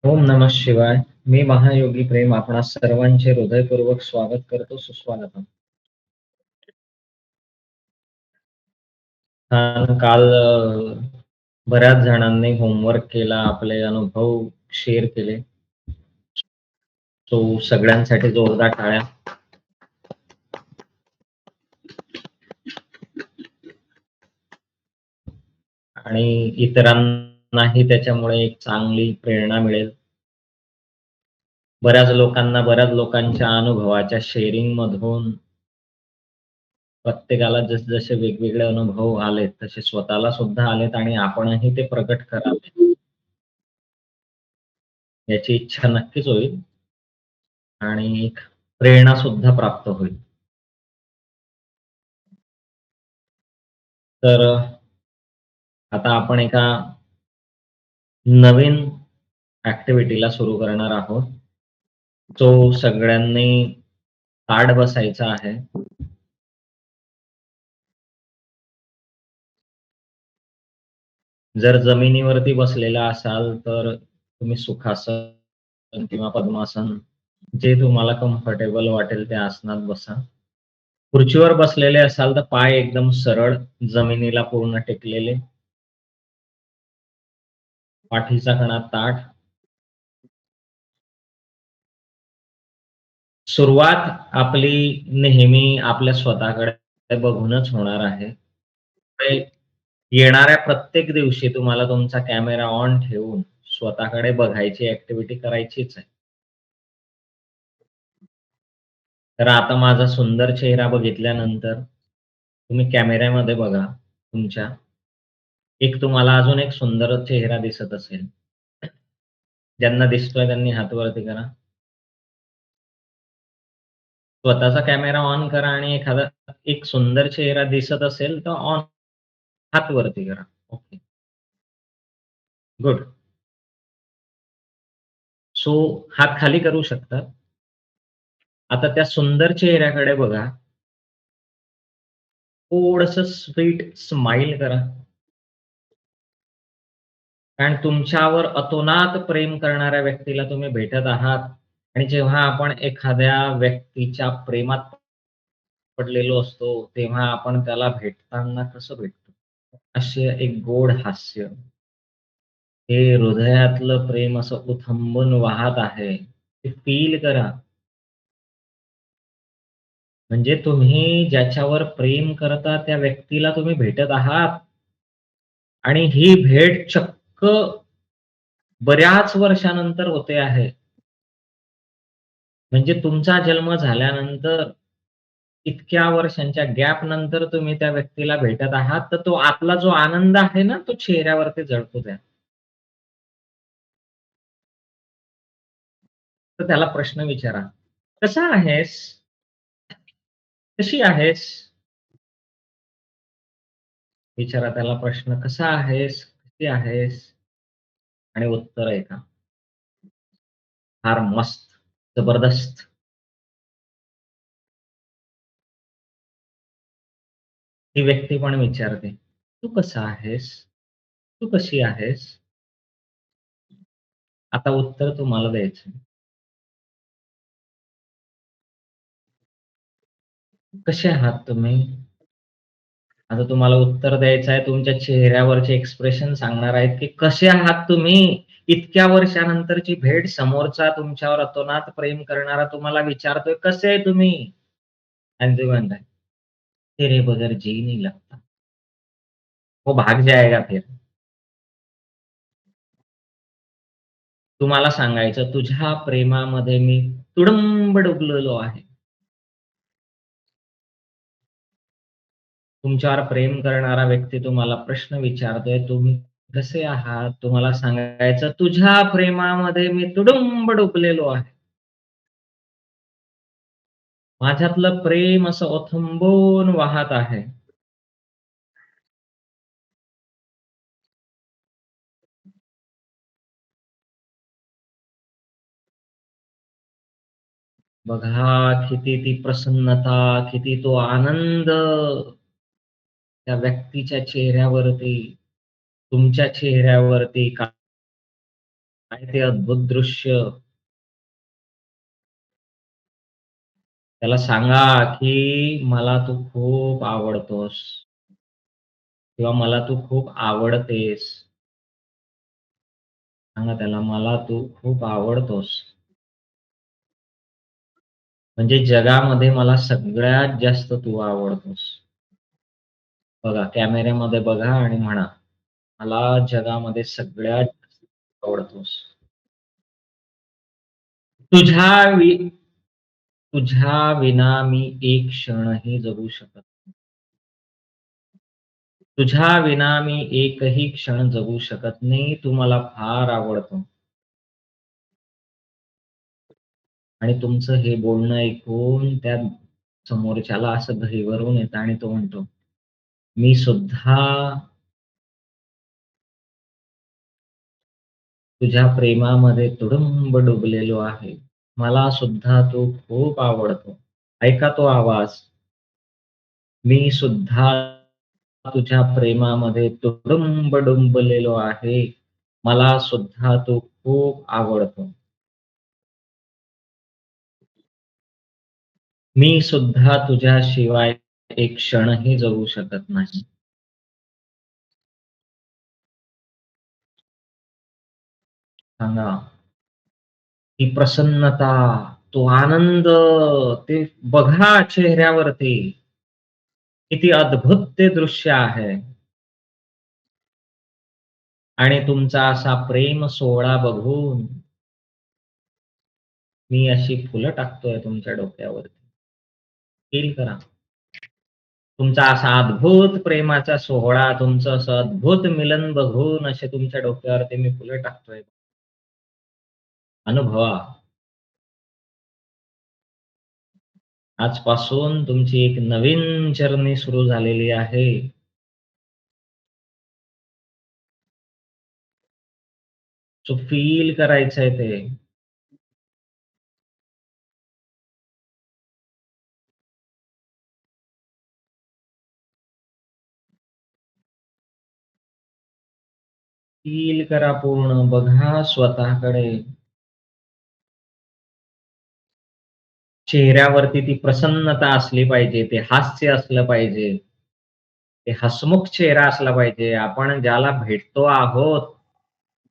ओम नमः शिवाय. मी महायोगी प्रेम आपणा सर्वांचे हृदयपूर्वक स्वागत करतो. सुस्वागतम. काल बऱ्याच जणांनी होमवर्क केला, आपले अनुभव शेअर केले. सो सगळ्यांसाठी जोरदार टाळ्या. आणि इतरांनाही त्याच्यामुळे एक चांगली प्रेरणा मिळेल. बऱ्याच लोकांच्या अनुभवाच्या शेअरिंगमधून प्रत्येकाला जसे वेगवेगळे अनुभव आलेत, तसे स्वतःला सुद्धा आलेत आणि आपणही ते प्रकट करावे, याची इच्छा नक्कीच होईल आणि एक प्रेरणा सुद्धा प्राप्त होईल. तर आता आपण एका नवीन ॲक्टिव्हिटीला सुरू करणार आहोत. जो सगळ्यांनी ताठ बसायचा आहे. जर जमिनीवरती बसलेला असाल, तर तुम्ही सुखासन किंवा पद्मासन जे तुम्हाला कम्फर्टेबल वाटेल त्या आसनात बसा. खुर्चीवर बसलेले असाल, तर पाय एकदम सरळ जमिनीला पूर्ण टेकलेले, पाठीचा कणा ताठ. सुरुवात आपली नेहमी आपल्या स्वतःकडे बघूनच होणार आहे. ते येणाऱ्या प्रत्येक दिवशी तुम्हाला तुमचा कॅमेरा ऑन ठेवून स्वतःकडे बघायची ॲक्टिव्हिटी करायचीच आहे. तर आता माझा सुंदर चेहरा बघितल्यानंतर तुम्ही कॅमेऱ्यामध्ये बघा तुमच्या. एक तुम्हाला अजून एक सुंदर चेहरा दिसत असेल. ज्यांना दिसतोय त्यांनी हात वरती करा. स्वतःचा कॅमेरा ऑन करा आणि एखादा एक सुंदर चेहरा दिसत असेल तर हात वरती करा. ओके. गुड. सो हात खाली करू शकता. आता त्या सुंदर चेहऱ्याकडे बघा. थोडंसं स्वीट स्माइल करा. कारण तुमच्यावर अतोनात प्रेम करणाऱ्या व्यक्तीला तुम्ही भेटत आहात आणि जेव्हा आपण एखाद्या व्यक्तीच्या प्रेमात पडलेलो असतो, तेव्हा आपण त्याला भेटताना कसं भेटतो? असे एक गोड हास्य. हे हृदयातलं प्रेम असं उथंबून वाहत आहे. ते फील करा. म्हणजे तुम्ही ज्याच्यावर प्रेम करता त्या व्यक्तीला तुम्ही भेटत आहात आणि ही भेट चक्क बऱ्याच वर्षानंतर होते आहे. म्हणजे तुमचा जन्म झाल्यानंतर इतक्या वर्षांच्या गॅप नंतर तुम्ही त्या व्यक्तीला भेटत आहात, तर तो आतला जो आनंद आहे ना, तो चेहऱ्यावरती झळकू द्या. तर त्याला प्रश्न विचारा, "कसा आहेस? कशी आहेस?" विचारा त्याला प्रश्न, "कसा आहेस? कशी आहेस?" आणि उत्तर ऐका. फार मस्त, जबरदस्त. ती व्यक्ती पण विचारते, "तू कसा आहेस? तू कशी आहेस?" आता उत्तर तुम्हाला द्यायचंय. "कसे आहात तुम्ही?" आता तुम्हाला उत्तर द्यायचं आहे. तुमच्या चेहऱ्यावरचे एक्सप्रेशन सांगणार आहेत, की कसे आहात तुम्ही? इतक्या वर्षानंतरची भेट, समोरचा तुमच्यावर अतोनात प्रेम करणारा तुम्हाला विचारतोय, "कसे आहे तुम्ही?" आणि तुम्ही म्हणताय, "तेरे बगैर जी नहीं लगता. वो भाग जाएगा फिर." तुम्हाला सांगायचं, "तुझ्या प्रेमामध्ये मी तुडुंब डुबलेलो आहे." तुमच्यावर प्रेम करणारा व्यक्ती तुम्हाला प्रश्न विचारतोय, "तुम्ही कसे आहात?" तुम्हाला सांगायचं, "तुझ्या प्रेमामध्ये मी तुडुंब डुबलेलो आहे." माझ्यातलं प्रेम असं ओथंबून वाहत आहे. बघा किती ती प्रसन्नता, किती तो आनंद त्या व्यक्तीच्या चेहऱ्यावरती, तुमच्या चेहऱ्यावरती काय ते अद्भुत दृश्य. त्याला सांगा, की मला तू खूप आवडतोस किंवा मला तू खूप आवडतेस. सांगा त्याला, मला तू खूप आवडतोस. म्हणजे जगामध्ये मला सगळ्यात जास्त तू आवडतोस. बघा, कॅमेऱ्यामध्ये बघा आणि म्हणा, मला जगामध्ये सगळ्यात जास्त आवडतोस. तुझ्या वि तुझ्या विना मी एक क्षणही जगू शकत तुझ्या विना मी एकही क्षण जगू शकत नाही. तू मला फार आवडतो. आणि तुमचं हे बोलणं ऐकून त्या समोरच्याला असं गहिवरून येतं आणि तो म्हणतो, "मी सुद्धा तुझ्या प्रेमामध्ये तुडुंब डुबलेलो आहे. मला सुद्धा तू खूप आवडतो." ऐका तो आवाज. "मी सुद्धा तुझ्या प्रेमामध्ये तुडुंब डुंबलेलो आहे. मला सुद्धा तू खूप आवडतो. मी सुद्धा तुझ्याशिवाय एक क्षणही जगू शकत नाही." सांगा. ती प्रसन्नता, तो आनंद, ते बघा चेहऱ्यावरती. किती अद्भुत ते दृश्य आहे. आणि तुमचा असा प्रेम सोहळा बघून मी अशी फुलं टाकतोय तुमच्या डोक्यावरती. फील करा. तुमचा असा अद्भुत प्रेमाचा सोहळा, तुमचं असं अद्भुत मिलन बघून असे तुमच्या डोक्यावरती मी फुलं टाकतोय. अनुभवा. आजपासून तुमची एक नवीन जर्नी सुरू झालेली आहे. सो फील करायचंय ते. फील करा पूर्ण. बघा स्वतःकडे. चेहऱ्यावरती ती प्रसन्नता असली पाहिजे, ते हास्य असलं पाहिजे, ते हसमुख चेहरा असला पाहिजे. आपण ज्याला भेटतो आहोत,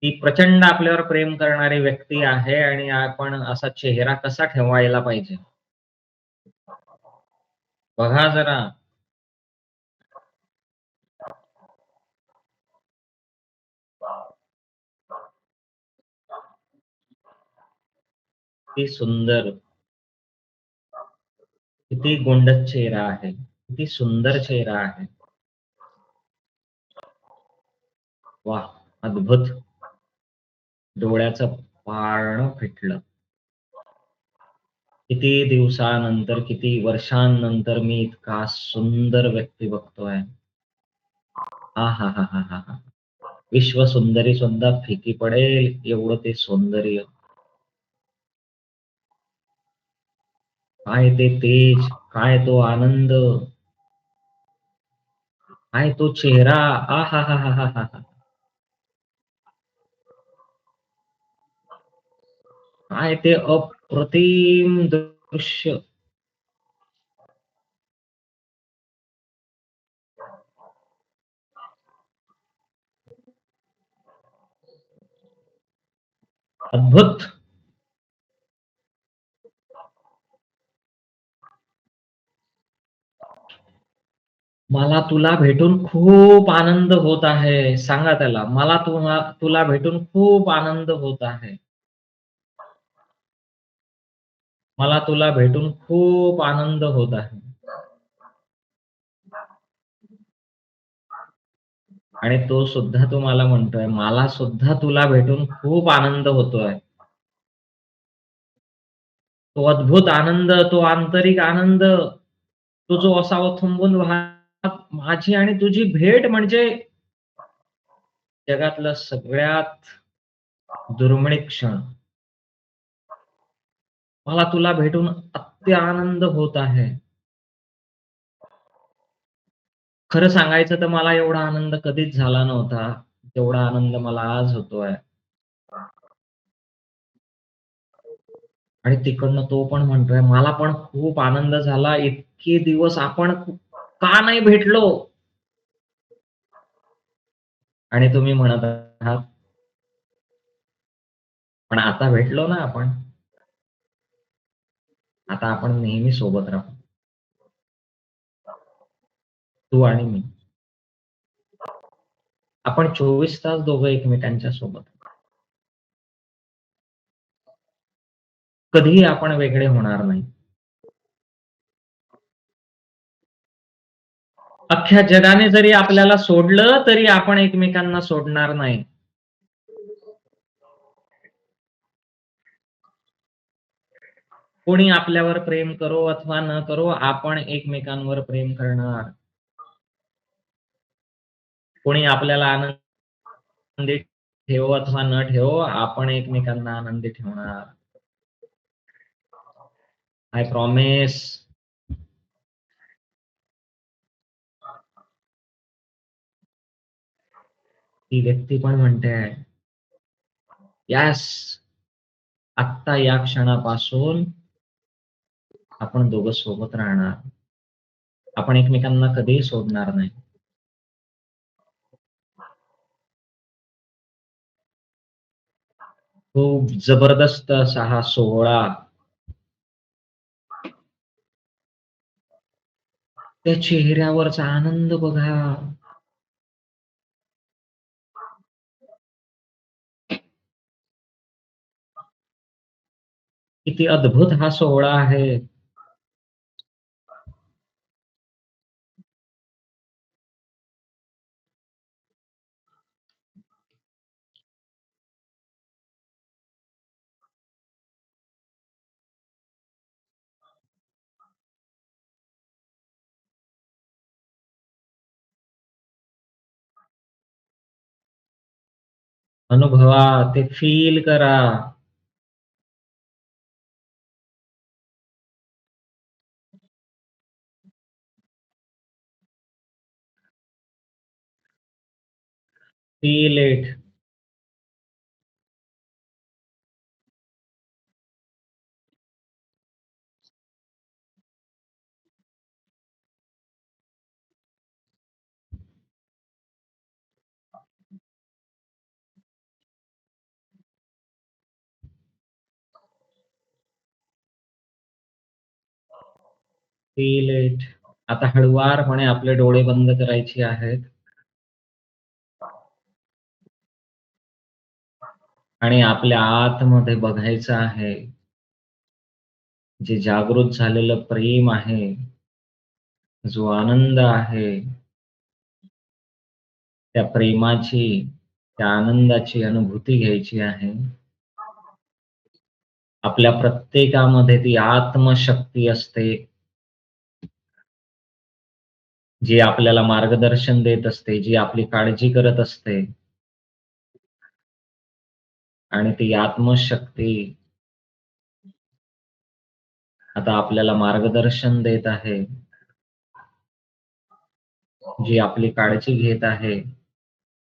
ती प्रचंड आपल्यावर प्रेम करणारी व्यक्ती आहे आणि आपण असा चेहरा कसा ठेवायला पाहिजे. बघा जरा. किती सुंदर, किती गोंडस चेहरा आहे. किती सुंदर चेहरा आहे. वाह! अद्भुत. डोळ्याचं पारणं फिटलं. किती दिवसानंतर, किती वर्षांनंतर मी इतका सुंदर व्यक्ती बघतोय. आहाहाहाहा! विश्वसुंदरी सुद्धा फिकी पडेल एवढं ते सौंदर्य. काय ते तेज, काय तो आनंद, काय तो चेहरा. आहाहाहाहा! काय ते अप्रतिम दृश्य. अद्भुत. मला तुला भेटून खूप आनंद होत आहे. सांगा त्याला, मला तुला भेटून खूप आनंद होत आहे. मला तुला भेटून खूप आनंद होत आहे. आणि तो सुद्धा तुम्हाला म्हणतोय, मला सुद्धा तुला भेटून खूप आनंद होतोय. तो अद्भुत आनंद, तो आंतरिक आनंद, तो जो असा ओथंबून वाहत माझी आणि तुझी भेट म्हणजे जगातलं सगळ्यात दुर्मिळ क्षण. मला तुला भेटून आनंद होत आहे. खरं सांगायचं तर मला एवढा आनंद कधीच झाला नव्हता. तेवढा आनंद मला आज होतोय. आणि तिकडनं तो पण म्हणतोय, "मला पण खूप आनंद झाला. इतके दिवस आपण का नाही भेटलो?" आणि तुम्ही म्हणत आहात, "पण आता भेटलो ना आपण. आता आपण नेहमी सोबत राहू. तू आणि मी. आपण 24 तास दोघं एकमेकांच्या सोबत. कधीही आपण वेगळे होणार नाही." अख्ख्या जगाने जरी आपल्याला सोडलं, तरी आपण एकमेकांना सोडणार नाही. कोणी आपल्यावर प्रेम करो अथवा न करो, आपण एकमेकांवर प्रेम करणार. कोणी आपल्याला आनंदी ठेवो अथवा न ठेवो, आपण एकमेकांना आनंदी ठेवणार. I promise. ती व्यक्ती पण म्हणते आहे, "येस, आत्ता या क्षणापासून आपण दोघं सोबत राहणार. आपण एकमेकांना कधीही सोडणार नाही." खूप जबरदस्त असा हा सोहळा. त्या चेहऱ्यावरचा आनंद बघा. किती अद्भुत हा सोहळा आहे. अनुभवा, ते फील करा. Feel it. Feel it. आता हळुवारपणे आपले डोळे बंद करायचे आहेत आणि आपल्या आतमध्ये बघायचं आहे, जे जागृत झालेलं प्रेम आहे, जो आनंद आहे, त्या प्रेमाची, त्या आनंदाची अनुभूती घ्यायची आहे. आपल्या प्रत्येकामध्ये ती आत्मशक्ती असते, जी आपल्याला मार्गदर्शन देत असते, जी आपली काळजी करत असते आणि ती आत्मशक्ती आता आपल्याला मार्गदर्शन देत आहे, जी आपली काळजी घेत आहे,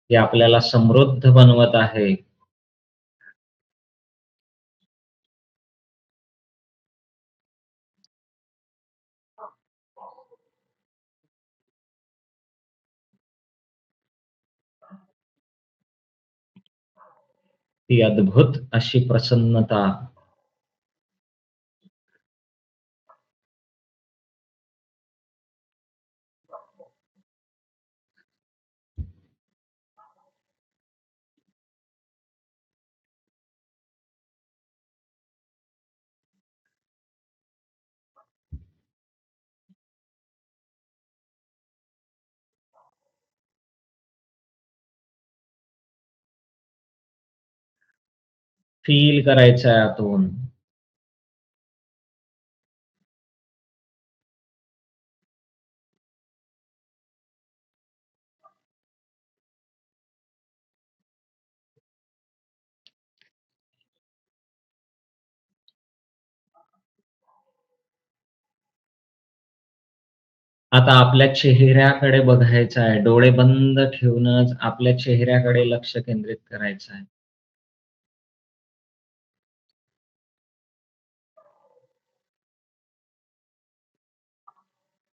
जी आपल्याला समृद्ध बनवत आहे. ती अद्भुत अशी प्रसन्नता. फील करायचं आहे आतून. आता आपल्या चेहऱ्याकडे बघायचं आहे. डोळे बंद ठेवूनच आपल्या चेहऱ्याकडे लक्ष केंद्रित करायचं आहे.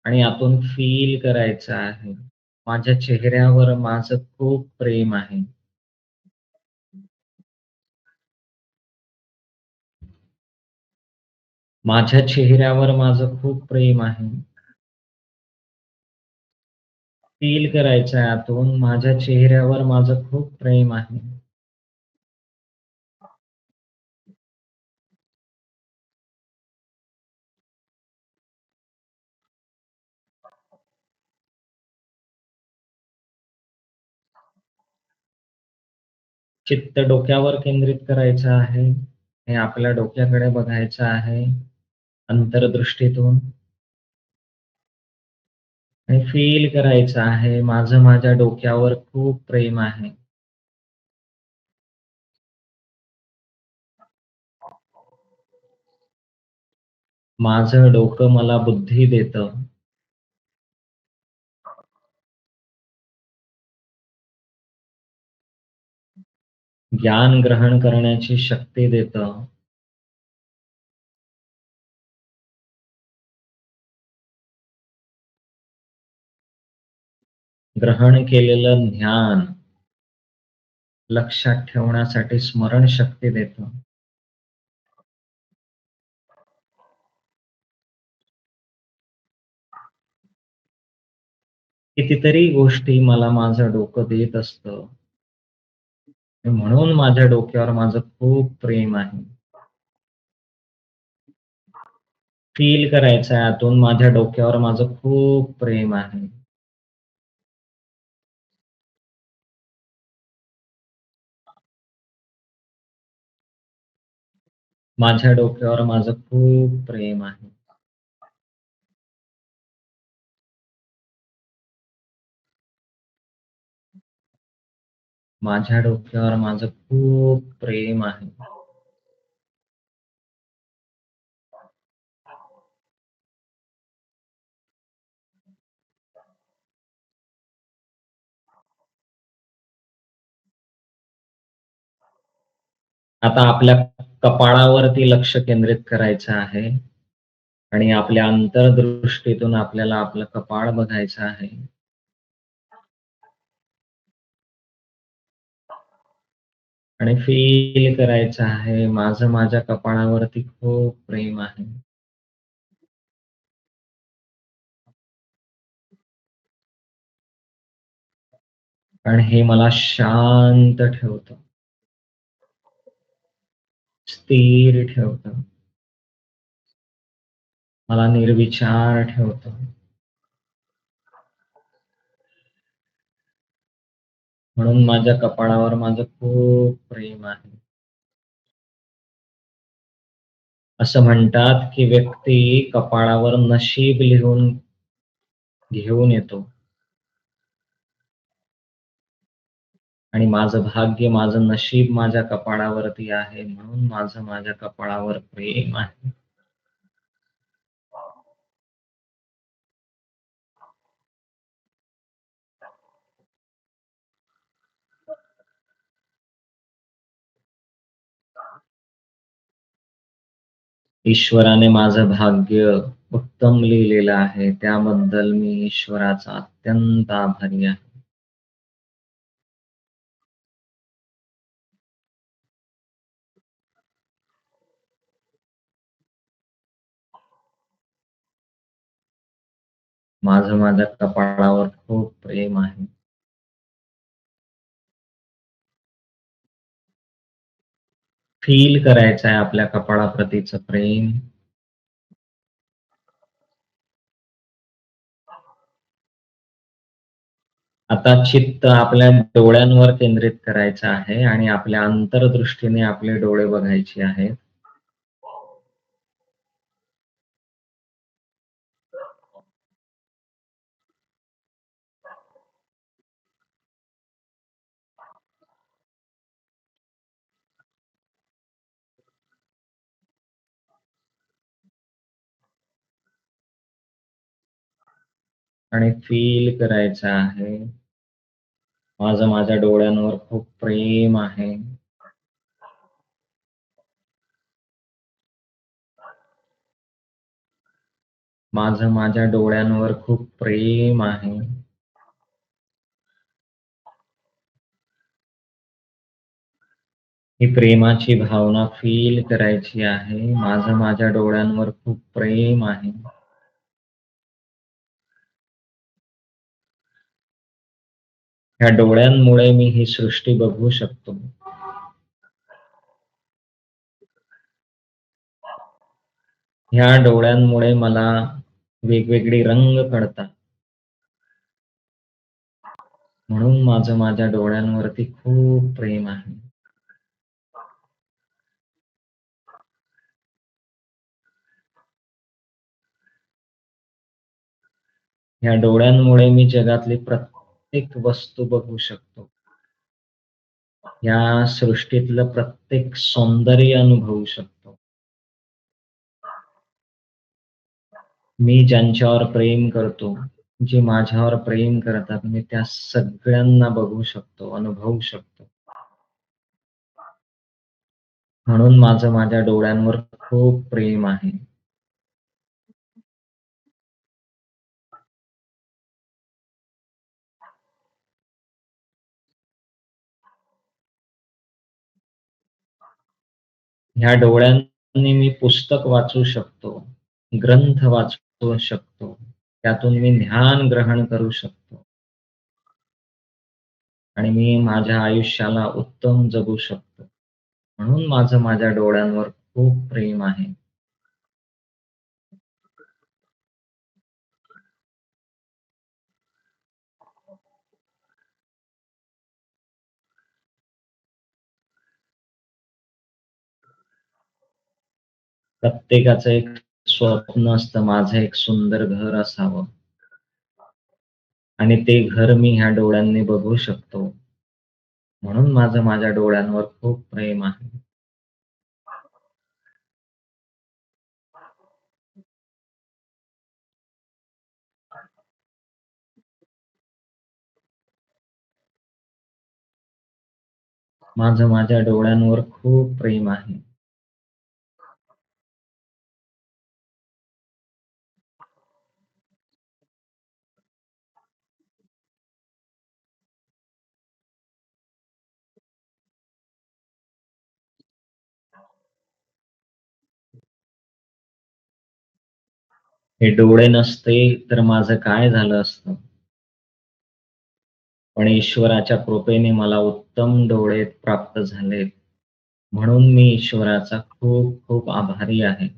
आणि आतून फील करायचं आहे. माझ्या चेहऱ्यावर माझं खूप प्रेम आहे. माझ्या चेहऱ्यावर माझं खूप प्रेम आहे. फील करायचं आहे आतून माझ्या चेहऱ्यावर माझं खूप प्रेम आहे. चित्त डोक्यावर केंद्रित करायचं आहे. हे आपल्या डोक्याकडे बघायचं आहे अंतर्दृष्टीतून आणि फील करायचं आहे माझं माझ्या डोक्यावर खूप प्रेम आहे. माझं डोकं मला बुद्धी देतं. ज्ञान ग्रहण करण्याची शक्ती देतं. ग्रहण केलेलं ज्ञान लक्षात ठेवण्यासाठी स्मरणशक्ती देतं. कितीतरी गोष्टी मला माझं डोकं देत असतं. म्हणून माझ्या डोक्यावर माझं खूप प्रेम आहे. फील करायचं आहे आतून माझ्या डोक्यावर माझं खूप प्रेम आहे. माझ्या डोक्यावर माझं खूप प्रेम आहे. माझ्या डोक्यावर माझं खूप प्रेम आहे. आता आपल्या कपाळावरती लक्ष केंद्रित करायचं आहे आणि आपल्या अंतर्दृष्टीतून आपल्याला आपलं कपाळ बघायचं आहे. आणि फील करायचं आहे माझं माझ्या कपाळावरती खूप प्रेम आहे. आणि हे मला शांत ठेवतं, स्थिर ठेवतं, मला निर्विचार ठेवतं. म्हणून माझ्या कपाळावर माझं खूप प्रेम आहे. असं म्हणतात, की व्यक्ती कपाळावर नशीब लिहून घेऊन येतो आणि माझं भाग्य, माझं नशीब माझ्या कपाळावरती आहे म्हणून माझं माझ्या कपाळावर प्रेम आहे. ईश्वराने माझं भाग्य उत्तम लिहिलेलं आहे. त्याबद्दल मी ईश्वराचा अत्यंत आभारी आहे. माझं माझ्या कपाळावर खूप प्रेम आहे. फील करायचं आहे आपल्या कपाळाप्रतीचं प्रेम. आता चित्त आपल्या डोळ्यांवर केंद्रित करायचं आहे आणि आपल्या अंतर्दृष्टीने आपले डोळे बघायचे आहेत. आणि फील करायचं आहे. माझं माझ्या डोळ्यांवर खूप प्रेम आहे. माझं माझ्या डोळ्यांवर खूप प्रेम आहे. ही प्रेमाची भावना फील करायची आहे. माझं माझ्या डोळ्यांवर खूप प्रेम आहे. ह्या डोळ्यांमुळे मी ही सृष्टी बघू शकतो. ह्या डोळ्यांमुळे मला वेगवेगळे रंग कळतात. म्हणून माझं माझ्या डोळ्यांवरती खूप प्रेम आहे. ह्या डोळ्यांमुळे मी जगातली प्रत्येक वस्तू बघू शकतो. या सृष्टीतलं प्रत्येक सौंदर्य अनुभवू शकतो. मी ज्यांच्यावर प्रेम करतो, जे माझ्यावर प्रेम करतात, मी त्या सगळ्यांना बघू शकतो, अनुभवू शकतो. म्हणून माझं माझ्या डोळ्यांवर खूप प्रेम आहे. ह्या डोळ्यांनी मी पुस्तक वाचू शकतो, ग्रंथ वाचू शकतो. त्यातून मी ज्ञान ग्रहण करू शकतो आणि मी माझ्या आयुष्याला उत्तम जगू शकतो. म्हणून माझं माझ्या डोळ्यांवर खूप प्रेम आहे. प्रत्येकाचं एक स्वप्न असतं, माझं एक सुंदर घर असावं आणि ते घर मी ह्या डोळ्यांनी बघू शकतो. म्हणून माझं माझ्या डोळ्यांवर खूप प्रेम आहे. माझं माझ्या डोळ्यांवर खूप प्रेम आहे. हे डोळे नसते तर माझं काय झालं असतं? पण ईश्वराच्या कृपेने मला उत्तम डोळे प्राप्त झालेत. म्हणून मी ईश्वराचा खूप खूप आभारी आहे.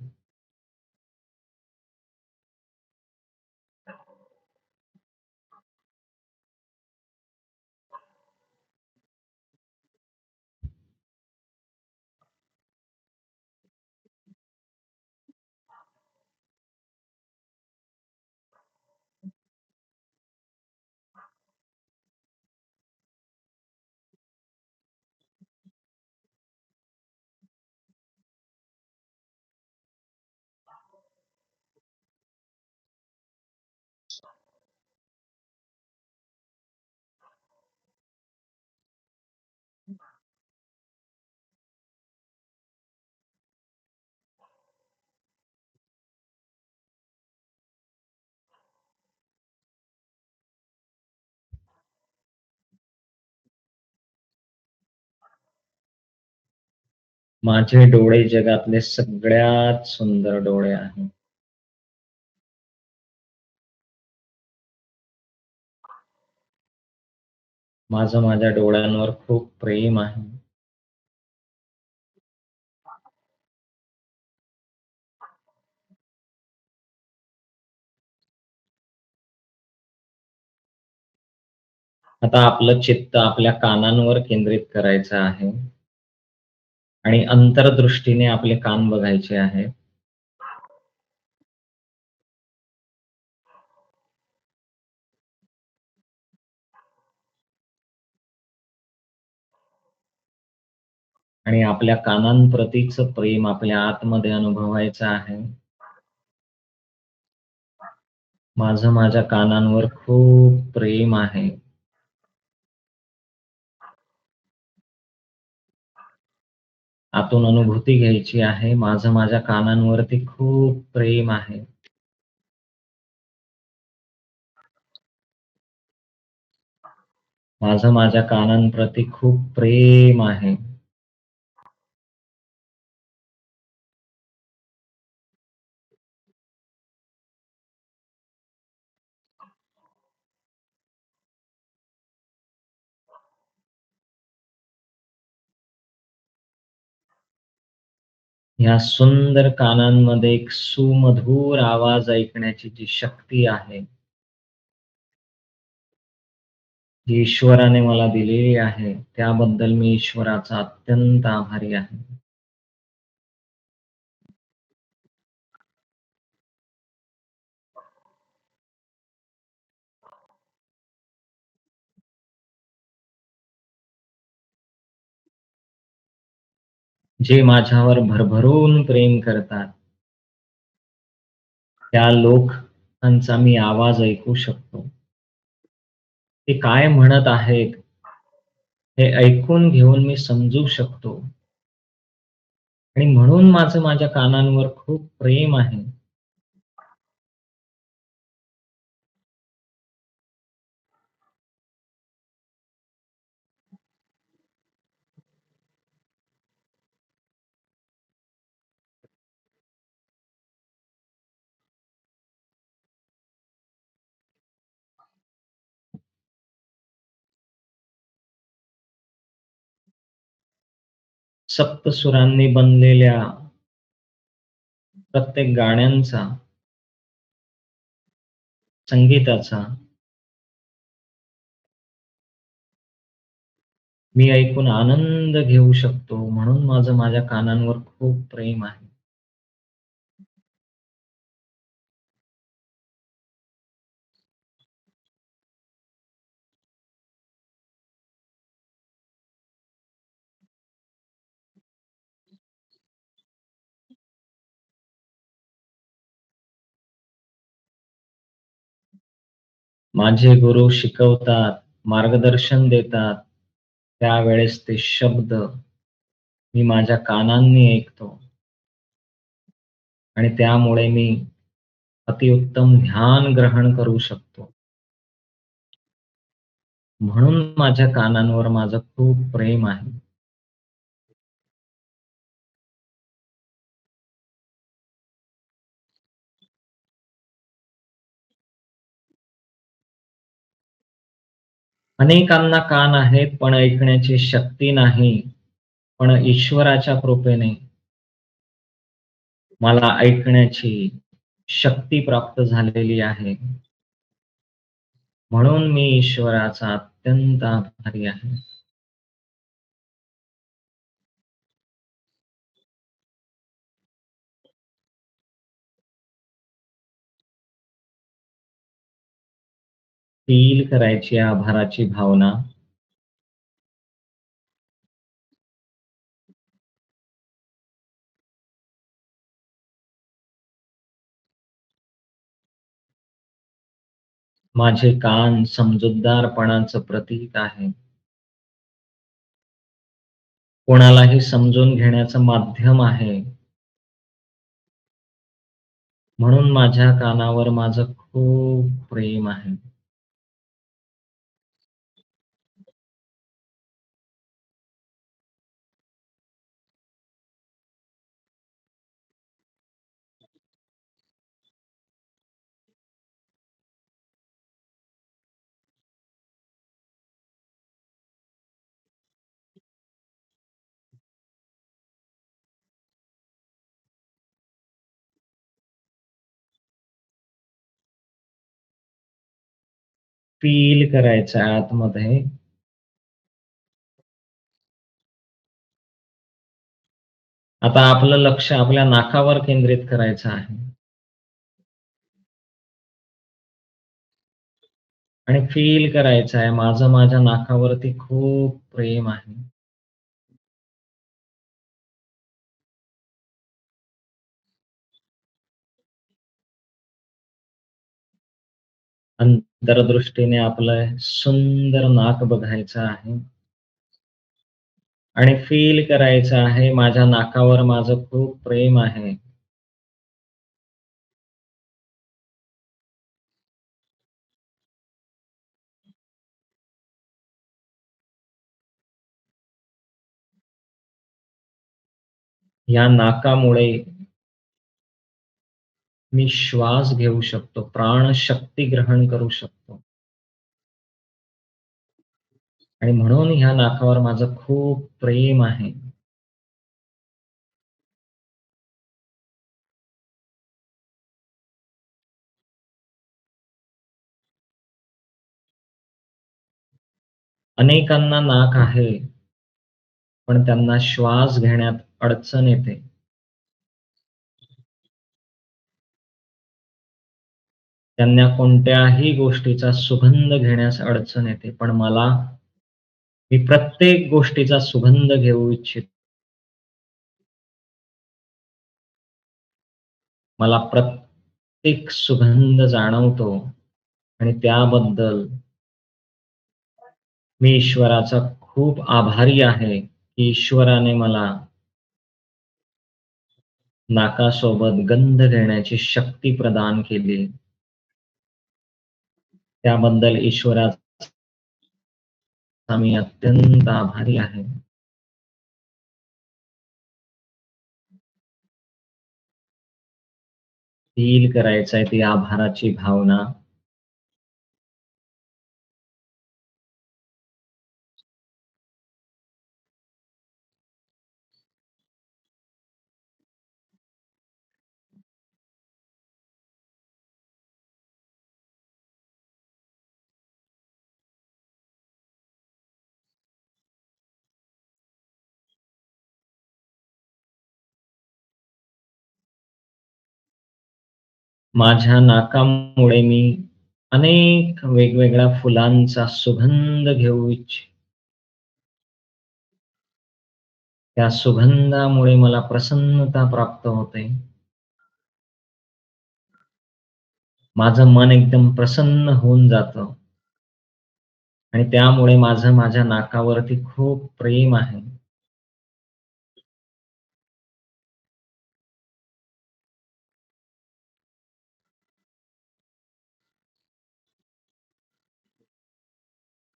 माझे डोळे जगातले सगळ्यात सुंदर डोळे आहेत. माझं माझ्या डोळ्यांवर खूप प्रेम आहे. आता आपलं चित्त आपल्या कानांवर केंद्रित करायचं आहे आणि अंतर्दृष्टीने आपले कान बघायचे आहेत. आणि आपल्या कानांप्रतीच प्रेम आपल्या आतमध्ये अनुभवायचं आहे. माझं माझ्या कानांवर खूप प्रेम आहे. आतून अनुभूती घ्यायची आहे. माझं माझ्या कानांवरती खूप प्रेम आहे. माझं माझ्या कानांप्रती खूप प्रेम आहे. ह्या सुंदर कानांमध्ये एक सुमधुर आवाज ऐकण्याची जी शक्ती आहे, जी ईश्वराने मला दिलेली आहे, त्याबद्दल मी ईश्वराचा अत्यंत आभारी आहे. जे माझ्यावर भरभरून प्रेम करतात, त्या लोकांचा मी आवाज ऐकू शकतो. ते काय म्हणत आहेत, हे ऐकून घेऊन मी समजू शकतो आणि म्हणून माझं माझ्या कानांवर खूप प्रेम आहे. सप्तसुरांनी बनलेल्या प्रत्येक गाण्यांचा, संगीताचा मी ऐकून आनंद घेऊ शकतो, म्हणून माझं माझ्या कानांवर खूप प्रेम आहे. माझे गुरु शिकवतात, मार्गदर्शन देतात, त्यावेळेस ते शब्द मी माझ्या कानांनी ऐकतो आणि त्यामुळे मी अतिउत्तम ध्यान ग्रहण करू शकतो. म्हणून माझ्या कानांवर माझं खूप प्रेम आहे. अनेकांना कान आहेत, पण ऐकण्याची शक्ती नाही. पण ईश्वराच्या कृपेने मला ऐकण्याची शक्ती प्राप्त झालेली आहे. म्हणून मी ईश्वराचा अत्यंत आभारी आहे. फील करायची आभाराची भावना. माझे कान समजूतदारपणाचं प्रतीक आहे. कोणालाही समजून घेण्याचं माध्यम आहे. म्हणून माझ्या कानावर माझं खूप प्रेम आहे. फील करायचं आतमध्ये. आता आपलं लक्ष आपल्या नाकावर केंद्रित करायचं आहे आणि फील करायचं आहे, माझं माझ्या नाकावरती खूप प्रेम आहे. अंतर्दृष्टीने आपलं सुंदर नाक बघायचं आहे आणि फील करायचं आहे, माझ्या नाकावर माझं खूप प्रेम आहे. या नाकामुळे मी श्वास घेऊ शकतो, प्राणशक्ती ग्रहण करू शकतो आणि म्हणून ह्या नाकावर माझं खूप प्रेम आहे. अनेकांना नाक आहे, पण त्यांना श्वास घेण्यात अडचण येते. त्यांना कोणत्याही गोष्टीचा सुगंध घेण्यास अडचण येते. पण मी प्रत्येक गोष्टीचा सुगंध घेऊ इच्छितो. मला प्रत्येक सुगंध जाणवतो आणि त्याबद्दल मी ईश्वराचा खूप आभारी आहे, की ईश्वराने मला नाकासोबत गंध घेण्याची शक्ती प्रदान केली. त्याबद्दल ईश्वराचा मी अत्यंत आभारी आहे. फील करायचंय ती आभाराची भावना. माझ्या नाकामुळे मी अनेक वेगवेगळ्या फुलांचा सुगंध घेऊ इच्छितो. त्या सुगंधामुळे मला प्रसन्नता प्राप्त होते. माझं मन एकदम प्रसन्न होऊन जातं आणि त्यामुळे माझं माझ्या नाकावरती खूप प्रेम आहे.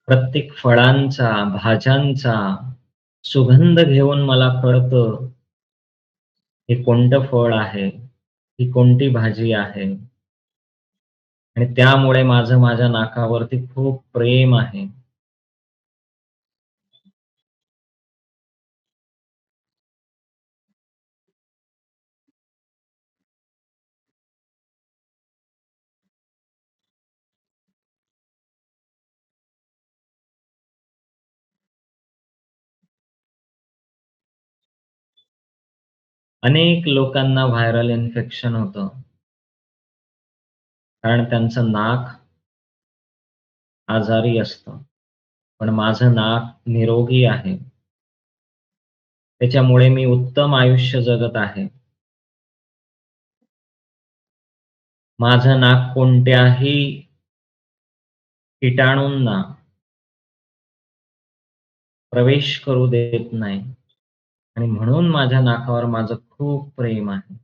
प्रत्येक फळांचा, भाज्यांचा सुगंध घेऊन मला कळतं, हे कोणतं फळ आहे, ही कोणती भाजी आहे आणि त्यामुळे माझं माझ्या नाकावरती खूप प्रेम आहे. अनेक लोकांना व्हायरल इन्फेक्शन होतं, कारण त्यांचं नाक आजारी असतं. पण माझं नाक निरोगी आहे. त्याच्यामुळे मी उत्तम आयुष्य जगत आहे. माझं नाक कोणत्याही कीटाणूंना प्रवेश करू देत नाही आणि म्हणून माझ्या नाकावर माझं खूप प्रेम आहे.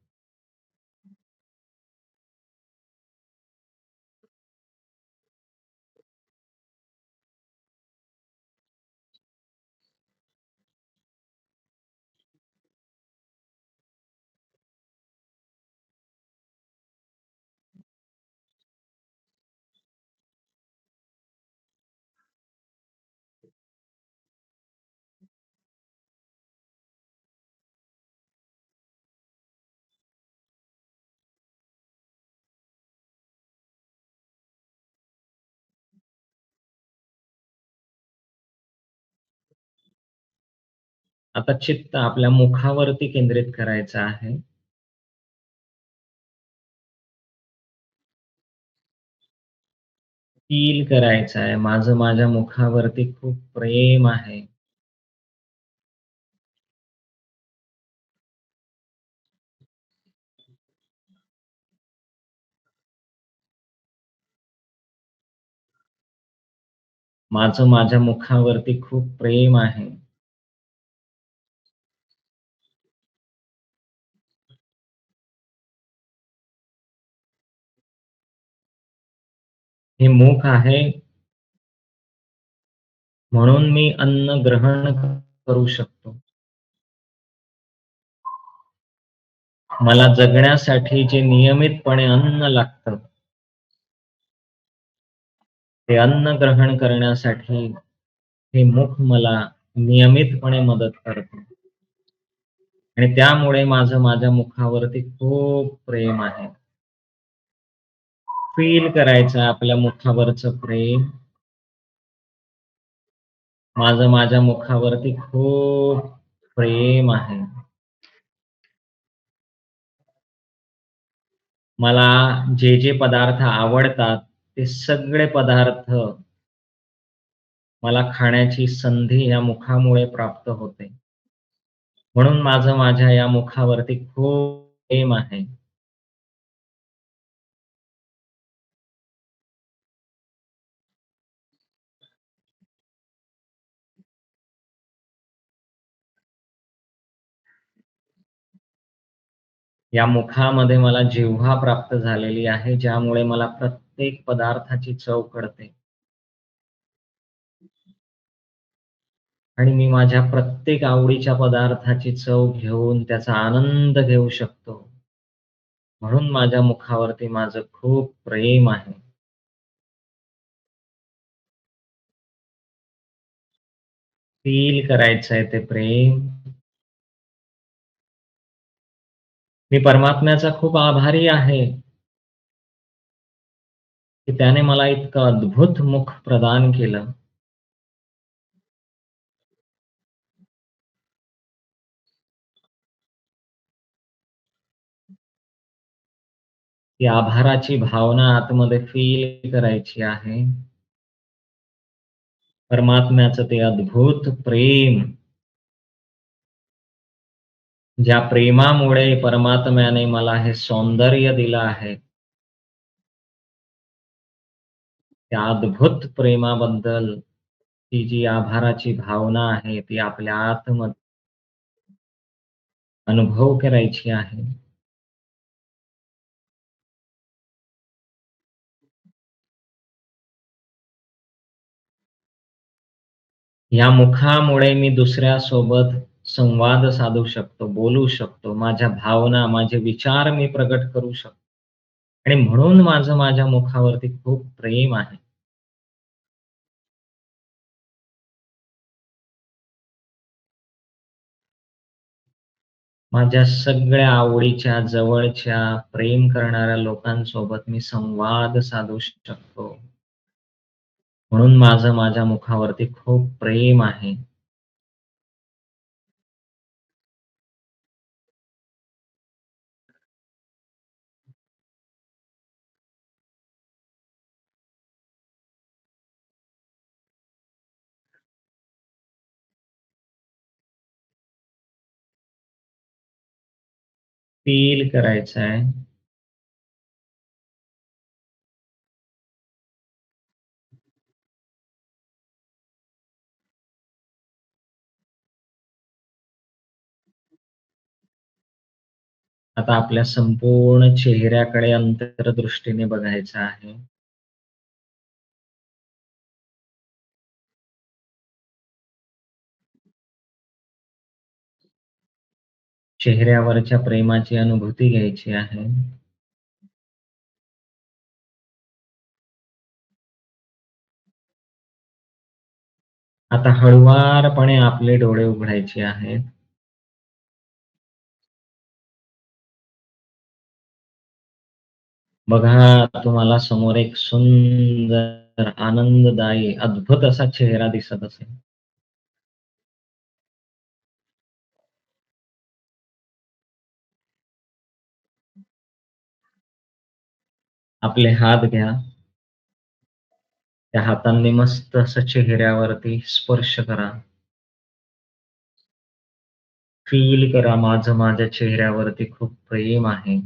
आता चित्त आपल्या मुखावरती केंद्रित करायचं आहे. फील करायचं आहे. माझं माझ्या मुखावरती खूप प्रेम आहे. माझं माझ्या मुखावरती खूप प्रेम आहे. हे मुख आहे म्हणून मी अन्न ग्रहण करू शकतो. मला जगण्यासाठी जे नियमितपणे अन्न लागतं, ते अन्न ग्रहण करण्यासाठी हे मुख मला नियमितपणे मदत करतं आणि त्यामुळे माझं माझ्या मुखावरती खूप प्रेम आहे. फील करायचं आपल्या मुखावरचं प्रेम. माझं माझ्या मुखावरती खूप प्रेम आहे. मला जे पदार्थ आवडतात, ते सगळे पदार्थ मला खाण्याची संधी या मुखामुळे प्राप्त होते. म्हणून माझं माझ्या या मुखावरती खूप प्रेम आहे. या मुखामध्ये मला जिव्हा प्राप्त झालेली आहे, ज्यामुळे मला प्रत्येक पदार्थाची चव कळते आणि मी माझ्या प्रत्येक आवडीच्या पदार्थाची चव घेऊन त्याचा आनंद घेऊ शकतो. म्हणून माझ्या मुखावरती माझं खूप प्रेम आहे. फील करायचंय ते प्रेम. मी परमात्म्याचा खूप आभारी आहे, की त्याने मला इतकं अद्भुत मुख प्रदान केलं. ती आभाराची भावना आतमध्ये फील करायची आहे. परमात्म्याचं ते अद्भुत प्रेम, ज्या प्रेमामुळे परमात्म्याने मला हे सौंदर्य दिलं आहे, त्या अद्भुत प्रेमाबद्दल ती जी आभाराची भावना आहे, ती आपल्या आतमध्ये अनुभव करायची आहे. या मुखामुळे मी दुसऱ्यासोबत संवाद साधू शकतो, बोलू शकतो. माझ्या भावना, माझे विचार मी प्रगट करू शकतो आणि म्हणून माझं माझ्या मुखावरती खूप प्रेम आहे. माझ्या सगळ्या आवडीच्या, जवळच्या, प्रेम करणाऱ्या लोकांसोबत मी संवाद साधू शकतो. म्हणून माझं माझ्या मुखावरती खूप प्रेम आहे. फील करायचं आहे. आता आपल्या संपूर्ण चेहऱ्याकडे अंतर्दृष्टीने बघायचं आहे. चेहऱ्यावरच्या प्रेमाची अनुभूती घ्यायची आहे. आता हळुवारपणे आपले डोळे उघडायचे आहेत. बघा, तुम्हाला समोर एक सुंदर, आनंददायी, अद्भुत असा चेहरा दिसत असेल. आपले हात घ्या. त्या हातांनी मस्त असं चेहऱ्यावरती स्पर्श करा. फील करा, माझं माझ्या चेहऱ्यावरती खूप प्रेम आहे.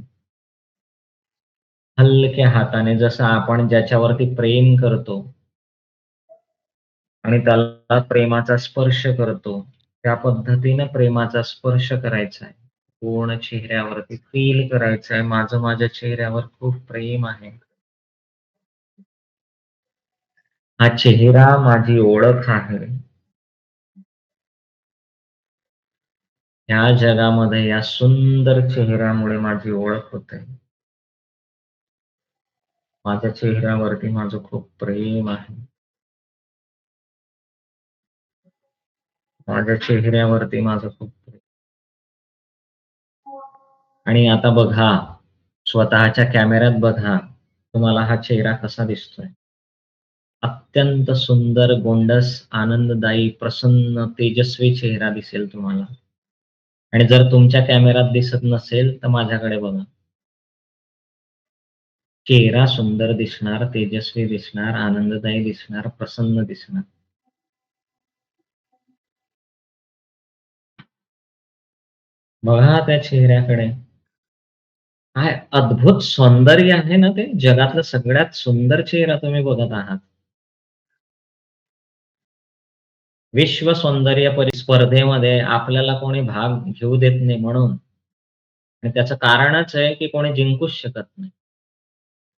हलक्या हाताने जसं आपण ज्याच्यावरती प्रेम करतो आणि त्याला प्रेमाचा स्पर्श करतो, त्या पद्धतीनं प्रेमाचा स्पर्श करायचा आहे. पूर्ण चेहऱ्यावरती फील करायचं आहे, माझं माझ्या चेहऱ्यावर खूप प्रेम आहे. हा चेहरा माझी ओळख आहे. ह्या जगामध्ये या सुंदर चेहऱ्यामुळे माझी ओळख होते. माझ्या चेहऱ्यावरती माझं खूप प्रेम आहे. माझ्या चेहऱ्यावरती माझं खूप प्रेम. आणि आता बघा, स्वतःच्या कॅमेऱ्यात बघा, तुम्हाला हा चेहरा कसा दिसतोय? अत्यंत सुंदर, गोंडस, आनंददायी, प्रसन्न, तेजस्वी चेहरा दिसेल तुम्हाला. आणि जर तुमच्या कॅमेऱ्यात दिसत नसेल, तर माझ्याकडे बघा. चेहरा सुंदर दिसणार, तेजस्वी दिसणार, आनंददायी दिसणार, प्रसन्न दिसणार. बघा त्या चेहऱ्याकडे. काय अद्भुत सौंदर्य आहे ना ते. जगातलं सगळ्यात सुंदर चेहरा तुम्ही बघत आहात. विश्व सौंदर्य स्पर्धेमध्ये आपल्याला कोणी भाग घेऊ देत नाही म्हणून. आणि त्याचं कारणच आहे, की कोणी जिंकूच शकत नाही.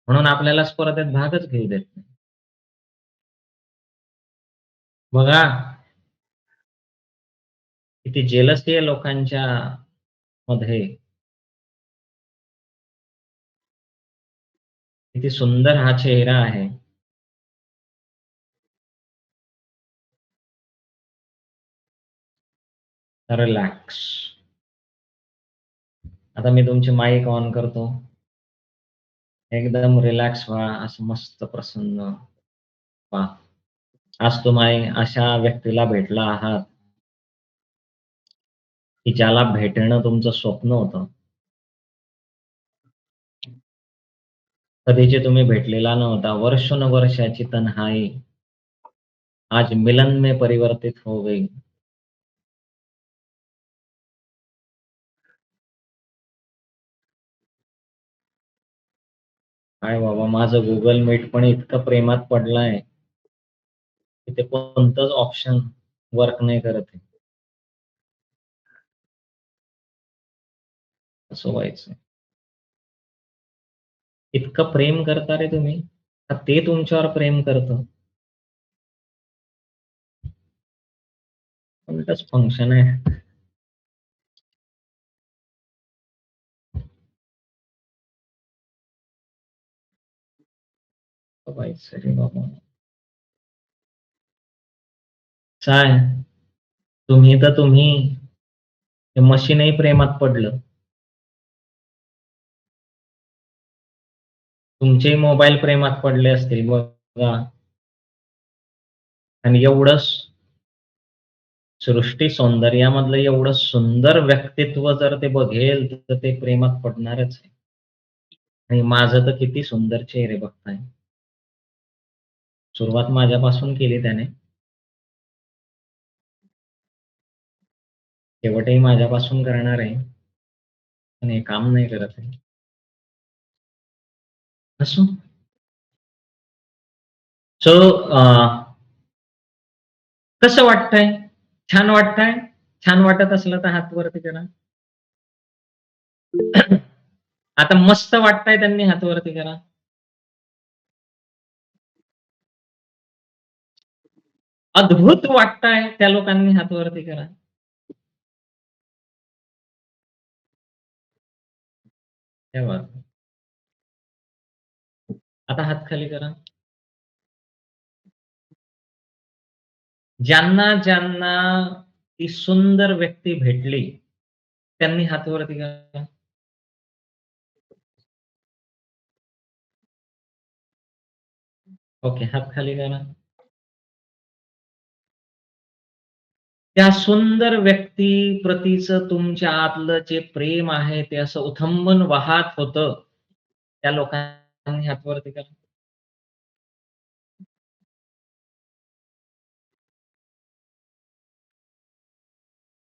म्हणून आपल्याला स्पर्धेत भागच घेऊ देत नाही. बघा, किती जेलसी आहे लोकांच्या मध्ये. किती सुंदर हा चेहरा आहे. रिलॅक्स. आता मी तुमची माईक ऑन करतो. एकदम रिलॅक्स व्हा, असं मस्त प्रसन्न व्हा. आज तुम्ही अशा व्यक्तीला भेटला आहात, की ज्याला भेटणं तुमचं स्वप्न होतं. कधीचे तुम्ही भेटलेला नव्हता. वर्षानुवर्षाची तन्हाई आज मिलन में परिवर्तित हो गई. काय बाबा, माझं Google Meet पण इतकं प्रेमात पडलंय, की ते कोणतंच ऑप्शन वर्क नाही करत आहे. कसं व्हायचं? इतकं प्रेम करता रे तुम्ही? का ते तुमच्यावर प्रेम करतं? उलटच फंक्शन आहे. कसं व्हायचं रे बाबा? काय? तुम्ही ते मशीनही प्रेमात पडलं. तुमचेही मोबाईल प्रेमात पडले असतील बघा. आणि एवढं सृष्टी सौंदर्यामधलं एवढं सुंदर व्यक्तित्व जर ते बघेल, तर ते प्रेमात पडणारच आहे. आणि माझं तर किती सुंदर चेहरे बघताय. सुरुवात माझ्यापासून केली त्याने. शेवटही माझ्यापासून करणार आहे. पण हे काम नाही करत आहे. असो. सो कसं वाटतंय? छान वाटतंय? छान वाटत असलं तर हात वरती करा. आता मस्त वाटतंय त्यांनी हात वरती करा. अद्भुत वाटतंय त्या लोकांनी हात वरती करा. क्या बात है! आता हात खाली करा. ज्यांना ती सुंदर व्यक्ती भेटली, त्यांनी हात वरती करा. ओके, हात खाली करा. त्या सुंदर व्यक्तीप्रतीचं तुमच्या आतलं जे प्रेम आहे, ते असं उथंबून वाहत होतं. त्या लोकांनी हात वरती करा.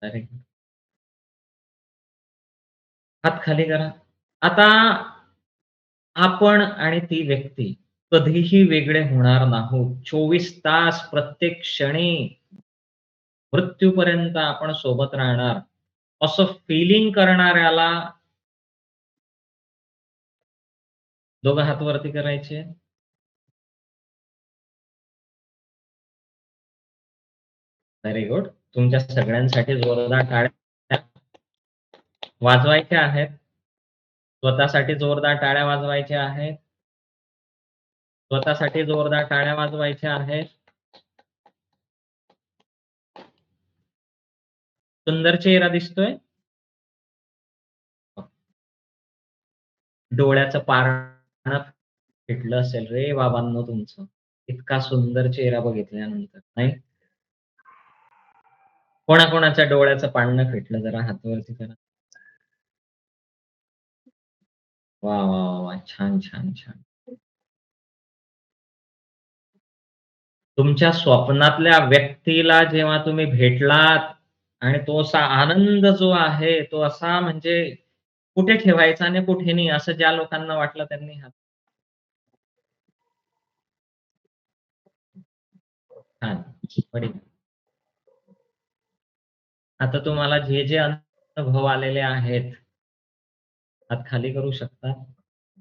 अरे, हात खाली करा. आता आपण आणि ती व्यक्ती कधीही वेगळे होणार नाहोत. 24 तास प्रत्येक क्षणी मृत्यूपर्यंत आपण सोबत राहणार. असं फीलिंग करणाऱ्याला दोघं हात वरती करायचे. Very good. तुमच्या सगळ्यांसाठी जोरदार टाळ्या. वाजवायच्या आहेत. स्वतःसाठी जोरदार टाळ्या वाजवायच्या आहेत. स्वतःसाठी जोरदार टाळ्या वाजवायच्या आहेत. सुंदर चेहरा दिसतोय. डोळ्याचं पारणं फिटलं असेल रे बाबांनो तुमचं. इतका सुंदर चेहरा बघितल्यानंतर, नाही? कोणाकोणाच्या डोळ्याचं पारणं फिटलं जरा हात वरती करा. वाह, वाह, वाह, वाह! छान, छान, छान. तुमच्या स्वप्नातल्या व्यक्तीला जेव्हा तुम्ही भेटलात आणि तो असा आनंद जो आहे, तो असा म्हणजे कुठे ठेवायचा आणि कुठे नाही, असं ज्या लोकांना वाटलं त्यांनी हात. छान. बढिया. आता तुम्हाला जे अनुभव आलेले आहेत, हात खाली करू शकता.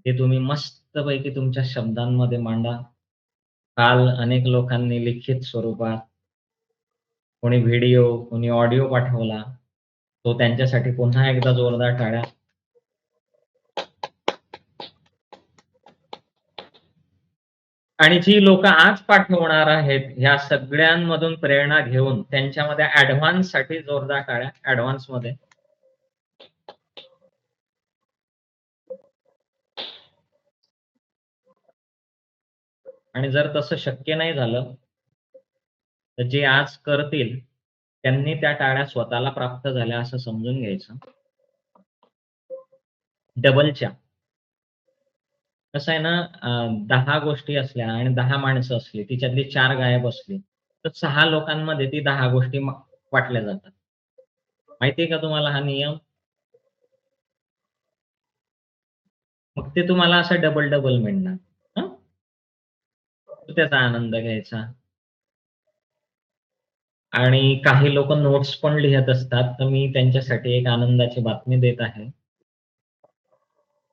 ते तुम्ही मस्तपैकी तुमच्या शब्दांमध्ये मांडा. काल अनेक लोकांनी लिखित स्वरूपात, कोणी व्हिडिओ, कोणी ऑडिओ पाठवला. तो त्यांच्यासाठी पुन्हा एकदा जोरदार टाळ्या. आणि जी लोकं आज पाठवणार आहेत, ह्या सगळ्यांमधून प्रेरणा घेऊन त्यांच्यामध्ये ॲडव्हान्ससाठी जोरदार टाळ्या, ॲडव्हान्समध्ये. आणि जर तसं शक्य नाही झालं, तर जे आज करतील, त्यांनी त्या टाळ्या स्वतःला प्राप्त झाल्या असं समजून घ्यायचं. डबलच्या. कसं आहे ना, 10 गोष्टी असल्या आणि 10 माणसं असली, तिच्यातली 4 गायब असली, तर 6 लोकांमध्ये ती 10 गोष्टी वाटल्या जातात. माहिती का तुम्हाला हा नियम? मग ते तुम्हाला असं डबल-डबल मिळणार. हं? तर त्याचा आनंद घ्यायचा. आणि काही लोकं नोट्स पण लिहत असतात, तर मी त्यांच्यासाठी एक आनंदाची बातमी देत आहे,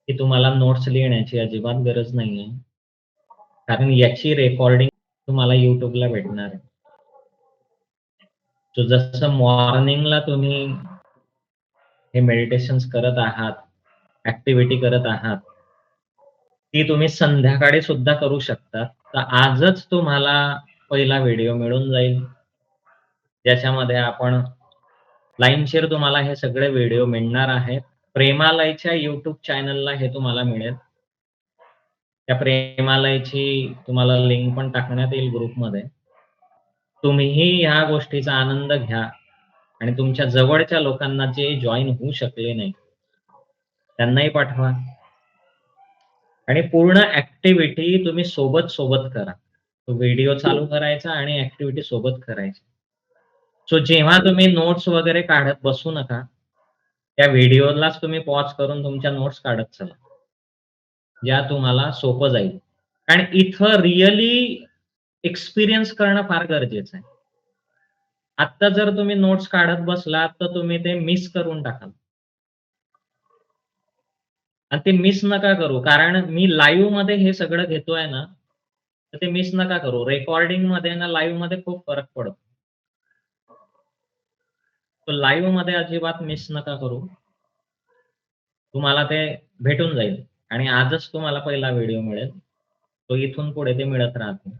की तुम्हाला नोट्स लिहिण्याची अजिबात गरज नाहीये. कारण याची रेकॉर्डिंग तुम्हाला YouTubeला भेटणार आहे. सो जसं मॉर्निंगला तुम्ही हे मेडिटेशन्स करत आहात, ॲक्टिव्हिटी करत आहात, ती तुम्ही संध्याकाळी सुद्धा करू शकता. तर आजच तुम्हाला पहिला व्हिडिओ मिळून जाईल, ज्याच्यामध्ये आपण लाईनशेर तुम्हाला हे सगळे व्हिडिओ मिळणार आहेत. प्रेमालयच्या YouTube चॅनलला हे तुम्हाला मिळेल. त्या प्रेमालयची तुम्हाला लिंक पण टाकण्यात येईल ग्रुपमध्ये. तुम्हीही ह्या गोष्टीचा आनंद घ्या आणि तुमच्या जवळच्या लोकांना जे जॉइन होऊ शकले नाही, त्यांनाही पाठवा आणि पूर्ण ॲक्टिव्हिटी तुम्ही सोबत-सोबत करा. तो व्हिडिओ चालू करायचा आणि ॲक्टिव्हिटी सोबत करायची. सो जेव्हा तुम्ही नोट्स वगैरे काढत बसू नका. त्या व्हिडिओलाच तुम्ही पॉज करून तुमच्या नोट्स काढत चला. ज्या तुम्हाला सोपं जाईल. आणि इथं रिअली एक्सपिरियन्स करणं फार गरजेचं आहे. आत्ता जर तुम्ही नोट्स काढत बसलात, तर तुम्ही ते मिस करून टाकाल. आणि ते मिस नका करू. कारण मी लाईव्हमध्ये हे सगळं घेतोय ना, तर ते मिस नका करू. रेकॉर्डिंगमध्ये ना लाईव्हमध्ये खूप फरक पडतो. तर लाईव्हमध्ये अजिबात मिस नका करू. तुम्हाला ते भेटून जाईल आणि आजच तुम्हाला पहिला व्हिडिओ मिळेल. तो इथून पुढे ते मिळत राहतील.